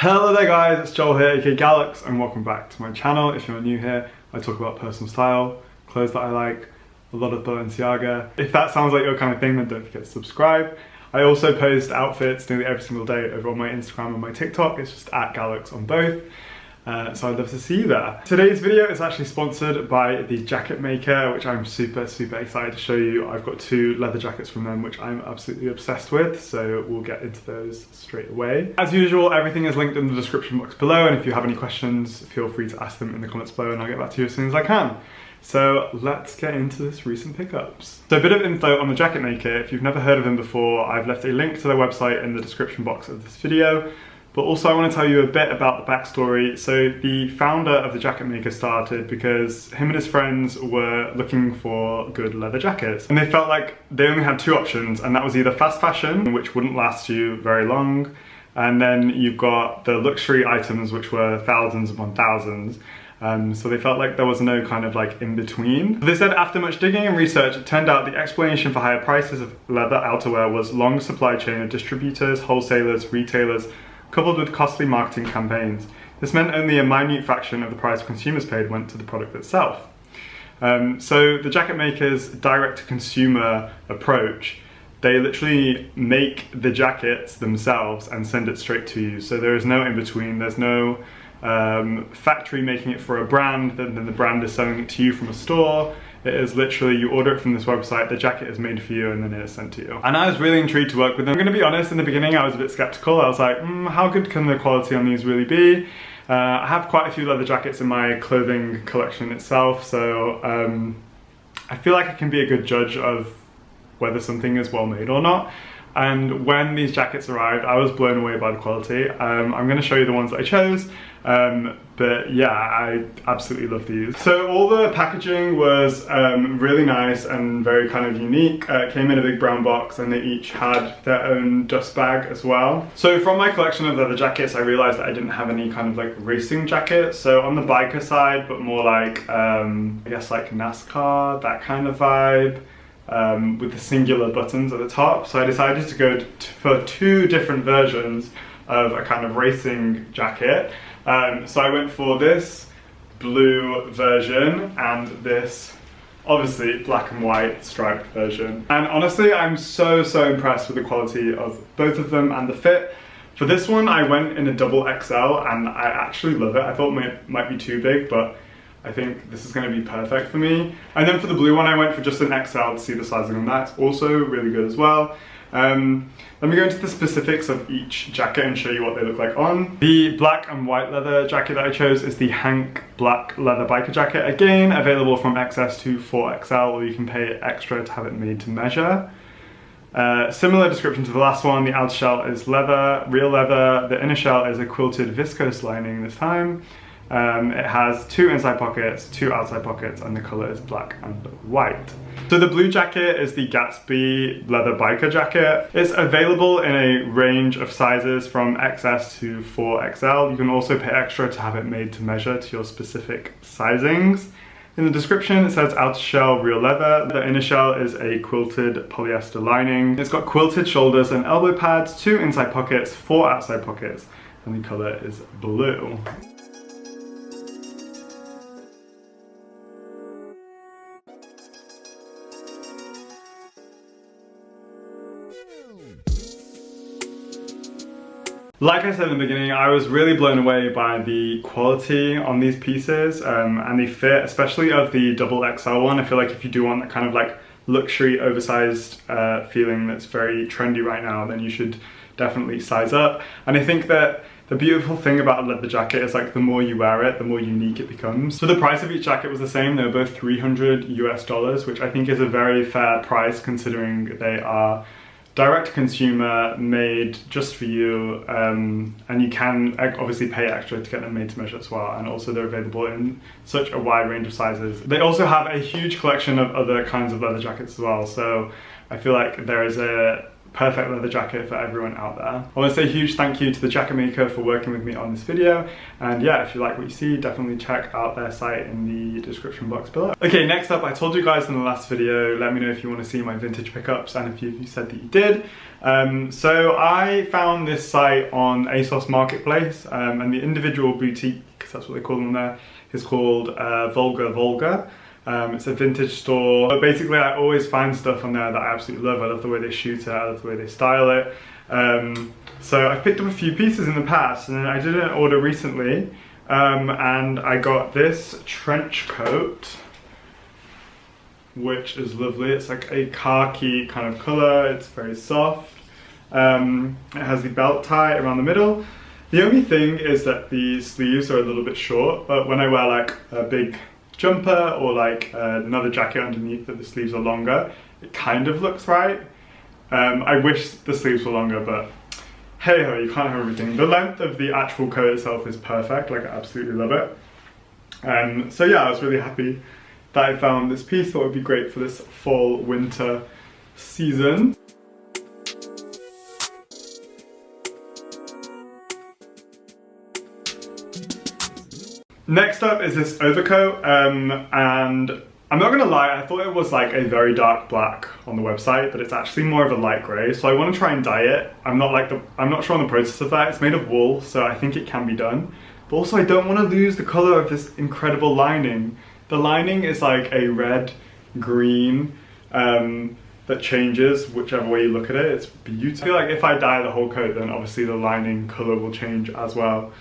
Hello there guys, it's Joel here, aka Gallucks, and welcome back to my channel. If you're new here, I talk about personal style, clothes that I like, a lot of balenciaga. If that sounds like your kind of thing, then don't forget to subscribe. I also post outfits nearly every single day over on my Instagram and my TikTok. It's just at Gallucks on both. So I'd love to see you there. Today's video is actually sponsored by the Jacket Maker, which I'm super excited to show you. I've got two leather jackets from them, which I'm absolutely obsessed with, so we'll get into those straight away. As usual, everything is linked in the description box below, and if you have any questions, feel free to ask them in the comments below and I'll get back to you as soon as I can. So let's get into this recent pickups. So a bit of info on the Jacket Maker. If you've never heard of them before, I've left a link to their website in the description box of this video. But also I want to tell you a bit about the backstory. So the founder of the Jacket Maker started because him and his friends were looking for good leather jackets. And they felt like they only had two options, and that was either fast fashion, which wouldn't last you very long, and then you've got the luxury items, which were thousands upon thousands. So they felt like there was no kind of like in between. They said after much digging and research, it turned out the explanation for higher prices of leather outerwear was long supply chain of distributors, wholesalers, retailers, coupled with costly marketing campaigns. This meant only a minute fraction of the price consumers paid went to the product itself. So the Jacket Maker's direct-to-consumer approach, they literally make the jackets themselves and send it straight to you. So there is no in-between, there's no factory making it for a brand, then the brand is selling it to you from a store. It is literally, you order it from this website, the jacket is made for you, and then it is sent to you. And I was really intrigued to work with them. I'm gonna be honest, in the beginning I was a bit skeptical. I was like, how good can the quality on these really be? I have quite a few leather jackets in my clothing collection itself, so I feel like I can be a good judge of whether something is well made or not. And when these jackets arrived, I was blown away by the quality. I'm going to show you the ones that I chose, but yeah, I absolutely love these. So all the packaging was really nice and very kind of unique. It came in a big brown box, and they each had their own dust bag as well. So from my collection of leather jackets, I realized that I didn't have any kind of like racing jackets. So on the biker side, but more like, I guess like NASCAR, that kind of vibe. With the singular buttons at the top. So I decided to go for two different versions of a kind of racing jacket. So I went for this blue version and this obviously black and white striped version. And honestly, I'm so impressed with the quality of both of them and the fit. For this one, I went in a double XL and I actually love it. I thought it might be too big, but I think this is going to be perfect for me. And then for the blue one, I went for just an XL to see the sizing on that. It's also really good as well. Let me go into the specifics of each jacket and show you what they look like on. The black and white leather jacket that I chose is the Hank black leather biker jacket. Again, available from XS to 4XL, or you can pay extra to have it made to measure. Similar description to the last one. The outer shell is leather, real leather. The inner shell is a quilted viscose lining this time. It has two inside pockets, two outside pockets, and the color is black and white. So the blue jacket is the Gatsby leather biker jacket. It's available in a range of sizes from XS to 4XL. You can also pay extra to have it made to measure to your specific sizings. In the description, it says outer shell real leather. The inner shell is a quilted polyester lining. It's got quilted shoulders and elbow pads, two inside pockets, four outside pockets, and the color is blue. Like I said in the beginning, I was really blown away by the quality on these pieces and the fit, especially of the double XL one. I feel like if you do want that kind of like luxury oversized feeling that's very trendy right now, then you should definitely size up. And I think that the beautiful thing about a leather jacket is like the more you wear it, the more unique it becomes. So the price of each jacket was the same. They were both $300 US, which I think is a very fair price considering they are direct-to-consumer, made just for you, and you can obviously pay extra to get them made to measure as well, and also they're available in such a wide range of sizes. They also have a huge collection of other kinds of leather jackets as well, so I feel like there is a perfect leather jacket for everyone out there. I want to say a huge thank you to the jacket maker for working with me on this video, and yeah, if you like what you see, definitely check out their site in the description box below. Okay, next up, I told you guys in the last video, let me know if you want to see my vintage pickups, and if you said that you did. So I found this site on ASOS Marketplace, and the individual boutique, because that's what they call them there, is called Volga. It's a vintage store. But basically, I always find stuff on there that I absolutely love. I love the way they shoot it, I love the way they style it. So I've picked up a few pieces in the past, and I did an order recently, and I got this trench coat, which is lovely. It's like a khaki kind of colour, it's very soft. It has the belt tie around the middle. The only thing is that the sleeves are a little bit short, but when I wear like a big jumper or like another jacket underneath that the sleeves are longer, it kind of looks right. I wish the sleeves were longer, but hey ho, you can't have everything. The length of the actual coat itself is perfect, like I absolutely love it. So yeah, I was really happy that I found this piece. Thought it would be great for this fall winter season. Next up is this overcoat, and I'm not gonna lie, I thought it was like a very dark black on the website, but it's actually more of a light grey, so I want to try and dye it. I'm not sure on the process of that. It's made of wool, so I think it can be done. But also I don't want to lose the colour of this incredible lining. The lining is like a red, green, that changes whichever way you look at it. It's beautiful. I feel like if I dye the whole coat, then obviously the lining colour will change as well.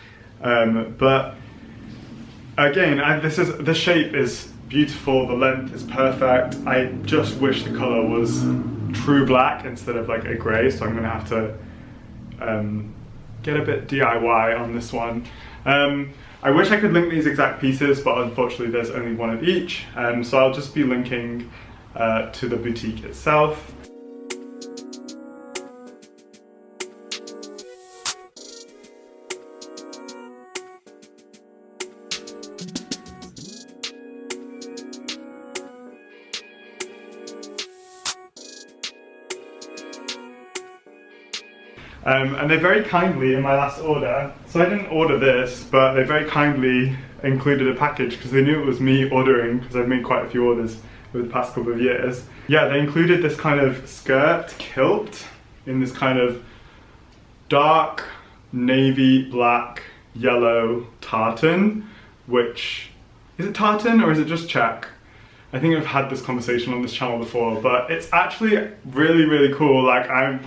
But again, the shape is beautiful, the length is perfect. I just wish the colour was true black instead of like a grey, so I'm gonna have to get a bit DIY on this one. I wish I could link these exact pieces, but unfortunately there's only one of each, so I'll just be linking to the boutique itself. And they very kindly, in my last order, so I didn't order this, but they very kindly included a package because they knew it was me ordering, because I've made quite a few orders over the past couple of years. Yeah, they included this kind of skirt kilt in this kind of dark navy, black, yellow tartan, which, is it tartan or is it just check? I think I've had this conversation on this channel before, but it's actually really, really cool. Like I've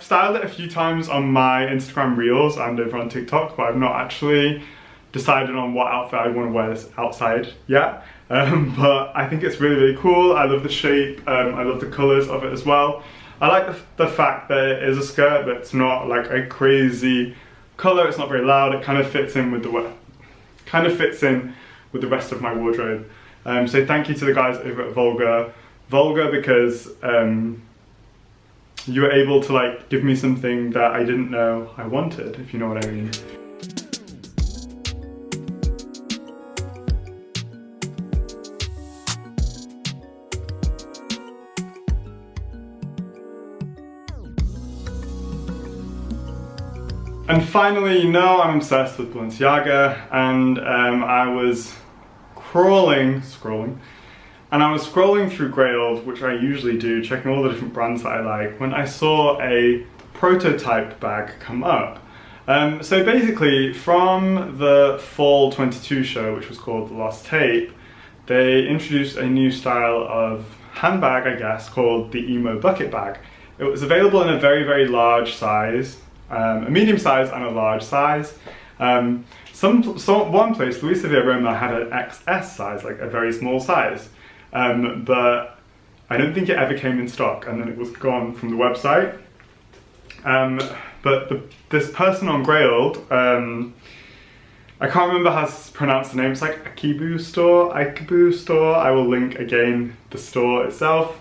styled it a few times on my Instagram reels and over on TikTok, but I've not actually decided on what outfit I want to wear this outside yet. But I think it's really, really cool. I love the shape, I love the colours of it as well. I like the fact that it is a skirt, but it's not like a crazy colour, it's not very loud, it kind of fits in with the rest of my wardrobe. So thank you to the guys over at Volga, because you were able to like give me something that I didn't know I wanted, if you know what I mean. And finally, you know I'm obsessed with Balenciaga, and I was scrolling through Grailed, which I usually do, checking all the different brands that I like, when I saw a prototype bag come up. So basically, from the Fall 22 show, which was called The Lost Tape, they introduced a new style of handbag, I guess, called the Emo Bucket Bag. It was available in a very, very large size, a medium size and a large size. One place, Louisa Via Roma, had an XS size, like a very small size. But I don't think it ever came in stock, and then it was gone from the website. But this person on Grailed, I can't remember how to pronounce the name, it's like Akibu Store. I will link again the store itself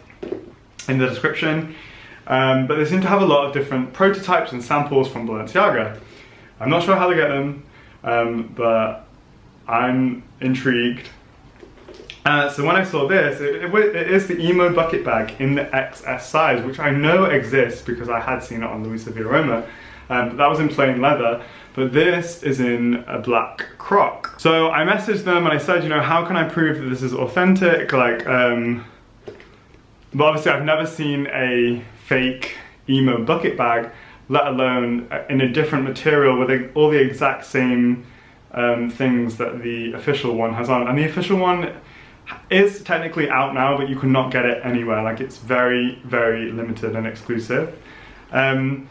in the description. But they seem to have a lot of different prototypes and samples from Balenciaga. I'm not sure how to get them, but I'm intrigued. So when I saw this, it is the emo bucket bag in the XS size, which I know exists because I had seen it on Luisa Via Roma. But that was in plain leather, but this is in a black croc. So I messaged them and I said, you know, how can I prove that this is authentic? Like, but obviously I've never seen a fake emo bucket bag, let alone in a different material with all the exact same things that the official one has on. And the official one is technically out now, but you cannot get it anywhere. Like, it's very, very limited and exclusive. And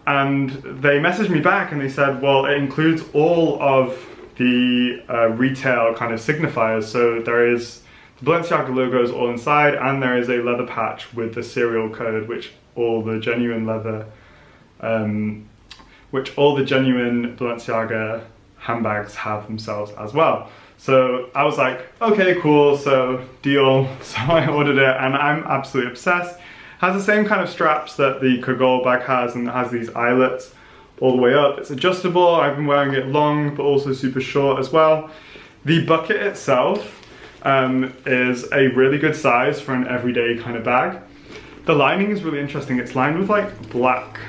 they messaged me back and they said, well, it includes all of the retail kind of signifiers. So there is the Balenciaga logos all inside, and there is a leather patch with the serial code, which all the genuine leather, which all the genuine Balenciaga handbags have themselves as well. So I was like, okay, cool, so deal. So I ordered it and I'm absolutely obsessed. Has the same kind of straps that the Kagol bag has, and it has these eyelets all the way up. It's adjustable. I've been wearing it long, but also super short as well. The bucket itself is a really good size for an everyday kind of bag. The lining is really interesting. It's lined with like black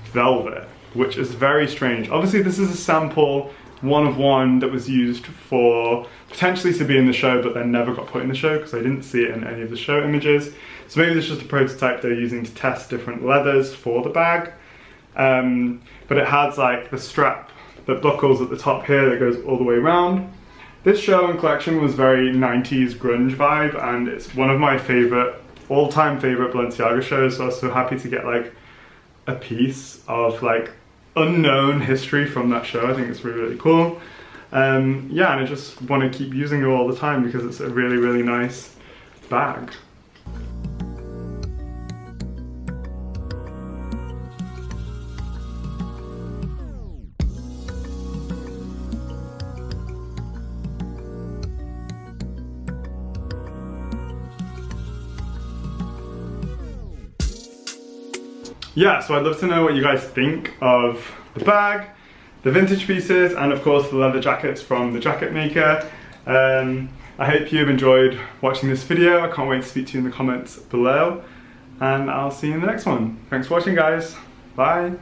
velvet, which is very strange. Obviously this is a sample, one of one, that was used for potentially to be in the show, but then never got put in the show because I didn't see it in any of the show images. So maybe this is just a prototype they're using to test different leathers for the bag. But it has like the strap that buckles at the top here that goes all the way around. This show and collection was very 90s grunge vibe, and it's one of my favorite, all-time favorite Balenciaga shows, so I was so happy to get like a piece of like unknown history from that show. I think it's really, really cool. Yeah, and I just want to keep using it all the time because it's a really, really nice bag. Yeah, so I'd love to know what you guys think of the bag, the vintage pieces, and of course the leather jackets from the jacket maker. I hope you've enjoyed watching this video. I can't wait to speak to you in the comments below, and I'll see you in the next one. Thanks for watching, guys. Bye.